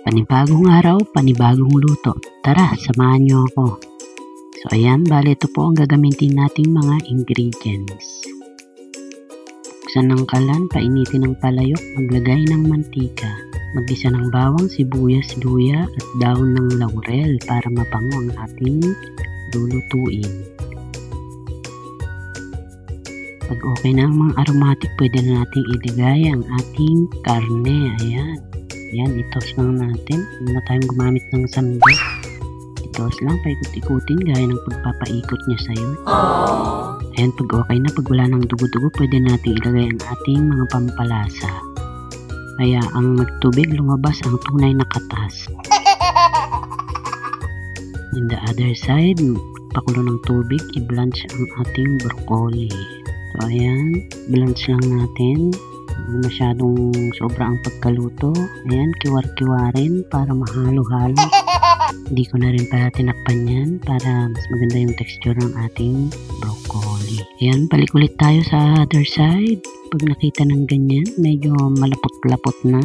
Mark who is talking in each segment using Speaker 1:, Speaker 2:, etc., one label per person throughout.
Speaker 1: Panibagong araw, panibagong luto. Tara, samahan niyo ako. So ayan, bale ito po ang gagamitin nating mga ingredients. Buksan ng kalan, painitin ng palayok, maglagay ng mantika. Maggisa ng bawang, sibuyas, luya at dahon ng laurel para mabango ang ating lulutuin. Pag okay na ang mga aromatic, pwede na natin ilagay ang ating karne. Ayan. Ayan, itos lang natin. Huwag na tayong gumamit ng sandok. Itos lang, paikot-ikutin gaya ng pagpapaikot niya sa'yo. Ayan, pag okay na, pag wala ng dugo-dugo, pwede natin ilagay ang ating mga pampalasa. Kaya ang magtubig, lumabas ang tunay na katas. In the other side, pakulo ng tubig, i-blanch ang ating broccoli. So ayan, blanch lang natin. Masyadong sobra ang pagkaluto. Ayan, kiwar-kiwarin para mahalo-halo. Hindi ko na rin para tinakpan yan para mas maganda yung texture ng ating broccoli. Ayan, balik ulit tayo sa other side. Pag nakita ng ganyan, medyo malapot-lapot na.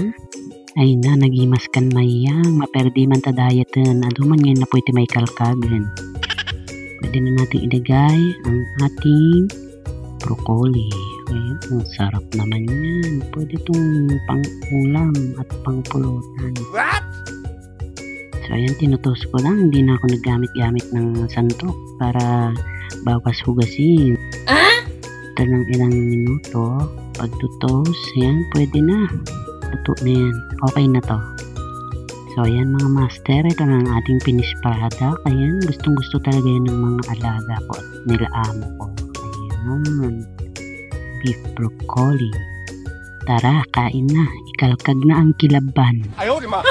Speaker 1: Ay na, nagimaskan mayang. Maperdi man ta dieten. Aduman ngayon na pwede may kalkagan. Pwede na natin ilagay ang ating broccoli. Ayan, ang sarap naman yan. Pwede itong pang-ulam at pang-pulutan. What? So ayan, tinutos ko lang. Hindi na ako naggamit-gamit ng sandok para bawas hugasin. Ito ng ilang minuto. Pagtutos, ayan, pwede na. Luto na yan. Okay na to. So ayan mga master, ito na ang ating finished product. Ayan, gustong gusto talaga yan ng mga alaga ko at nila amo ko. Ayan, beef broccoli. Tara, kain na. Ikalkag na ang kilaban. Ayaw, di ma.